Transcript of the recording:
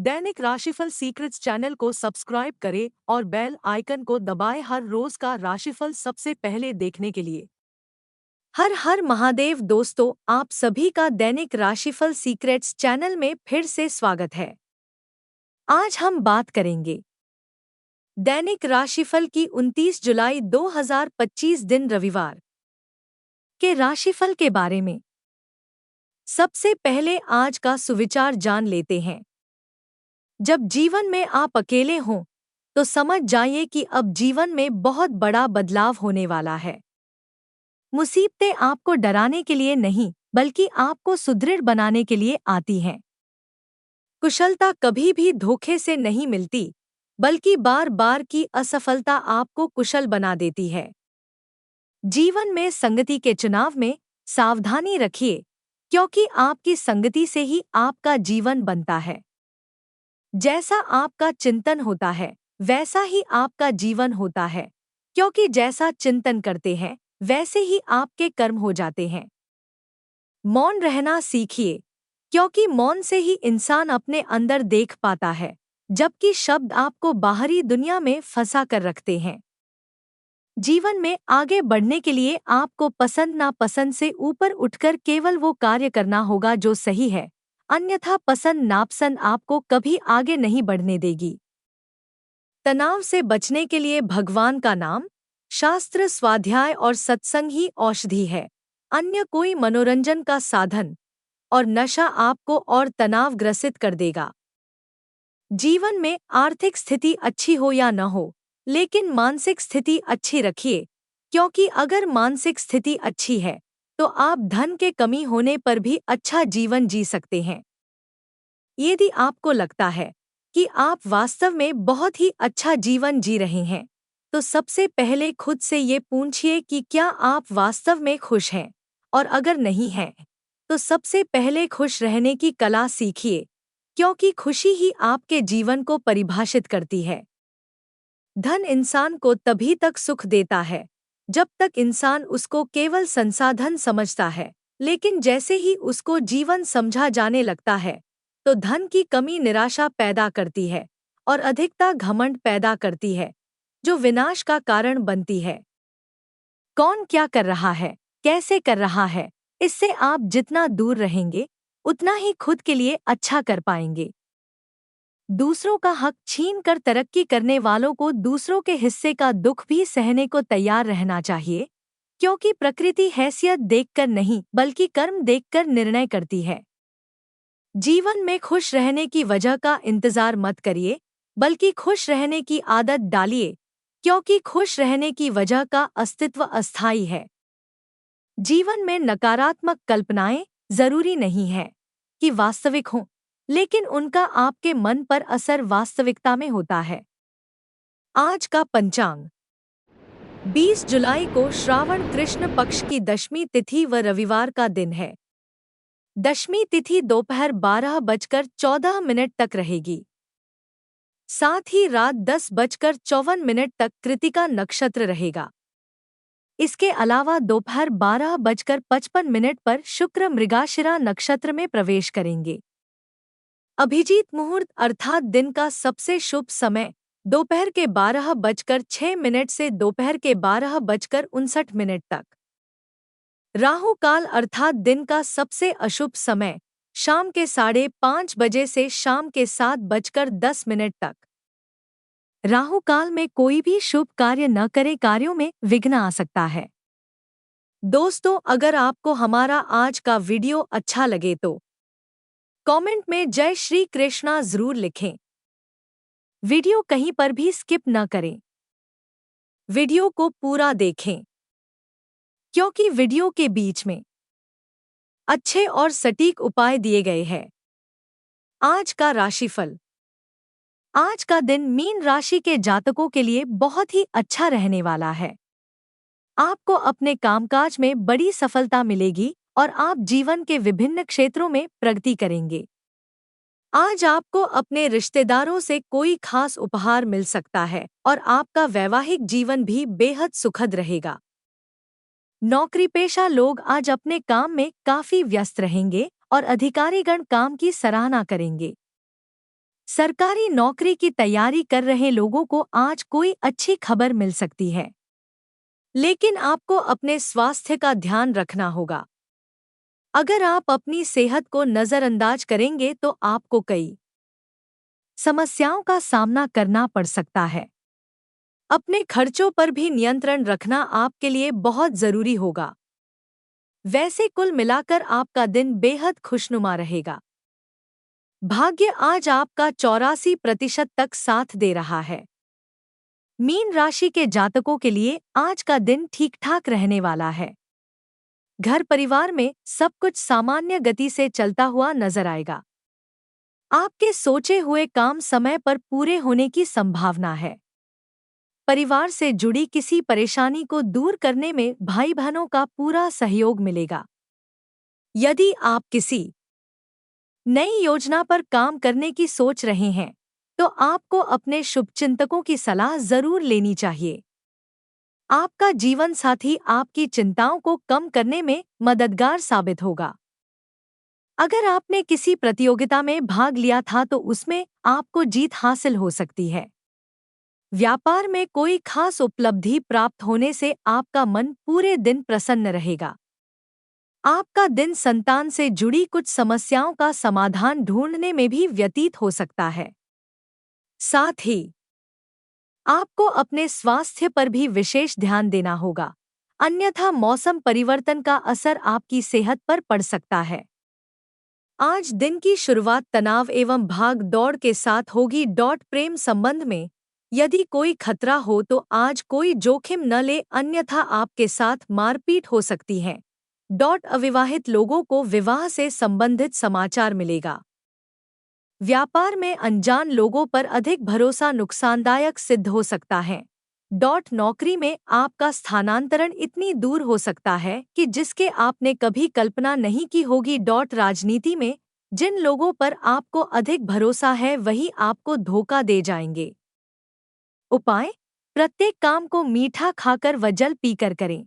दैनिक राशिफल secrets channel को subscribe करें और बेल आइकन को दबाएं हर रोज का राशिफल सबसे पहले देखने के लिए। हर हर महादेव दोस्तों, आप सभी का दैनिक राशिफल सीक्रेट्स चैनल में फिर से स्वागत है। आज हम बात करेंगे दैनिक राशिफल की 29 जुलाई 2025 दिन रविवार के राशिफल के बारे में। सबसे पहले आज का सुविचार जान लेते हैं। जब जीवन में आप अकेले हों तो समझ जाइए कि अब जीवन में बहुत बड़ा बदलाव होने वाला है। मुसीबतें आपको डराने के लिए नहीं, बल्कि आपको सुदृढ़ बनाने के लिए आती हैं। कुशलता कभी भी धोखे से नहीं मिलती, बल्कि बार बार की असफलता आपको कुशल बना देती है। जीवन में संगति के चुनाव में सावधानी रखिए, क्योंकि आपकी संगति से ही आपका जीवन बनता है। जैसा आपका चिंतन होता है, वैसा ही आपका जीवन होता है, क्योंकि जैसा चिंतन करते हैं, वैसे ही आपके कर्म हो जाते हैं। मौन रहना सीखिए, क्योंकि मौन से ही इंसान अपने अंदर देख पाता है, जबकि शब्द आपको बाहरी दुनिया में फंसा कर रखते हैं। जीवन में आगे बढ़ने के लिए आपको पसंद नापसंद से ऊपर उठकर केवल वो कार्य करना होगा जो सही है, अन्यथा पसंद नापसंद आपको कभी आगे नहीं बढ़ने देगी। तनाव से बचने के लिए भगवान का नाम, शास्त्र, स्वाध्याय और सत्संग ही औषधि है। अन्य कोई मनोरंजन का साधन और नशा आपको और तनाव ग्रसित कर देगा। जीवन में आर्थिक स्थिति अच्छी हो या न हो, लेकिन मानसिक स्थिति अच्छी रखिए, क्योंकि अगर मानसिक स्थिति अच्छी है तो आप धन के कमी होने पर भी अच्छा जीवन जी सकते हैं। यदि आपको लगता है कि आप वास्तव में बहुत ही अच्छा जीवन जी रहे हैं, तो सबसे पहले खुद से ये पूछिए कि क्या आप वास्तव में खुश हैं, और अगर नहीं हैं, तो सबसे पहले खुश रहने की कला सीखिए, क्योंकि खुशी ही आपके जीवन को परिभाषित करती है। धन इंसान को तभी तक सुख देता है जब तक इंसान उसको केवल संसाधन समझता है, लेकिन जैसे ही उसको जीवन समझा जाने लगता है, तो धन की कमी निराशा पैदा करती है और अधिकता घमंड पैदा करती है, जो विनाश का कारण बनती है। कौन क्या कर रहा है, कैसे कर रहा है, इससे आप जितना दूर रहेंगे, उतना ही खुद के लिए अच्छा कर पाएंगे। दूसरों का हक छीन कर तरक्की करने वालों को दूसरों के हिस्से का दुख भी सहने को तैयार रहना चाहिए, क्योंकि प्रकृति हैसियत देखकर नहीं, बल्कि कर्म देखकर निर्णय करती है। जीवन में खुश रहने की वजह का इंतजार मत करिए, बल्कि खुश रहने की आदत डालिए, क्योंकि खुश रहने की वजह का अस्तित्व अस्थायी है। जीवन में नकारात्मक कल्पनाएं जरूरी नहीं है कि वास्तविक हों, लेकिन उनका आपके मन पर असर वास्तविकता में होता है। आज का पंचांग 20 जुलाई को श्रावण कृष्ण पक्ष की दशमी तिथि व रविवार का दिन है। दशमी तिथि दोपहर 12:14 तक रहेगी। साथ ही रात 10:54 तक कृतिका नक्षत्र रहेगा। इसके अलावा दोपहर 12:55 पर शुक्र मृगशिरा नक्षत्र में प्रवेश करेंगे। अभिजीत मुहूर्त अर्थात दिन का सबसे शुभ समय दोपहर के 12:06 से दोपहर के 12:59 तक। राहु काल अर्थात दिन का सबसे अशुभ समय शाम के 5:30 बजे से शाम के 7:10 तक। राहु काल में कोई भी शुभ कार्य न करे, कार्यों में विघ्न आ सकता है। दोस्तों, अगर आपको हमारा आज का वीडियो अच्छा लगे तो कमेंट में जय श्री कृष्णा जरूर लिखें। वीडियो कहीं पर भी स्किप न करें। वीडियो को पूरा देखें, क्योंकि वीडियो के बीच में अच्छे और सटीक उपाय दिए गए हैं। आज का राशिफल। आज का दिन मीन राशि के जातकों के लिए बहुत ही अच्छा रहने वाला है। आपको अपने कामकाज में बड़ी सफलता मिलेगी और आप जीवन के विभिन्न क्षेत्रों में प्रगति करेंगे। आज आपको अपने रिश्तेदारों से कोई खास उपहार मिल सकता है और आपका वैवाहिक जीवन भी बेहद सुखद रहेगा। नौकरीपेशा लोग आज अपने काम में काफी व्यस्त रहेंगे और अधिकारीगण काम की सराहना करेंगे। सरकारी नौकरी की तैयारी कर रहे लोगों को आज कोई अच्छी खबर मिल सकती है, लेकिन आपको अपने स्वास्थ्य का ध्यान रखना होगा। अगर आप अपनी सेहत को नज़रअंदाज करेंगे तो आपको कई समस्याओं का सामना करना पड़ सकता है। अपने खर्चों पर भी नियंत्रण रखना आपके लिए बहुत जरूरी होगा। वैसे कुल मिलाकर आपका दिन बेहद खुशनुमा रहेगा। भाग्य आज आपका 84% तक साथ दे रहा है। मीन राशि के जातकों के लिए आज का दिन ठीक ठाक रहने वाला है। घर परिवार में सब कुछ सामान्य गति से चलता हुआ नजर आएगा। आपके सोचे हुए काम समय पर पूरे होने की संभावना है। परिवार से जुड़ी किसी परेशानी को दूर करने में भाई बहनों का पूरा सहयोग मिलेगा। यदि आप किसी नई योजना पर काम करने की सोच रहे हैं, तो आपको अपने शुभचिंतकों की सलाह जरूर लेनी चाहिए। आपका जीवन साथी आपकी चिंताओं को कम करने में मददगार साबित होगा। अगर आपने किसी प्रतियोगिता में भाग लिया था तो उसमें आपको जीत हासिल हो सकती है। व्यापार में कोई खास उपलब्धि प्राप्त होने से आपका मन पूरे दिन प्रसन्न रहेगा। आपका दिन संतान से जुड़ी कुछ समस्याओं का समाधान ढूंढने में भी व्यतीत हो सकता है। साथ ही आपको अपने स्वास्थ्य पर भी विशेष ध्यान देना होगा, अन्यथा मौसम परिवर्तन का असर आपकी सेहत पर पड़ सकता है। आज दिन की शुरुआत तनाव एवं भाग दौड़ के साथ होगी। प्रेम संबंध में यदि कोई खतरा हो तो आज कोई जोखिम न ले, अन्यथा आपके साथ मारपीट हो सकती है। अविवाहित लोगों को विवाह से संबंधित समाचार मिलेगा। व्यापार में अनजान लोगों पर अधिक भरोसा नुकसानदायक सिद्ध हो सकता है। नौकरी में आपका स्थानांतरण इतनी दूर हो सकता है कि जिसके आपने कभी कल्पना नहीं की होगी। राजनीति में जिन लोगों पर आपको अधिक भरोसा है वही आपको धोखा दे जाएंगे। उपाय: प्रत्येक काम को मीठा खाकर व जल पीकर करें।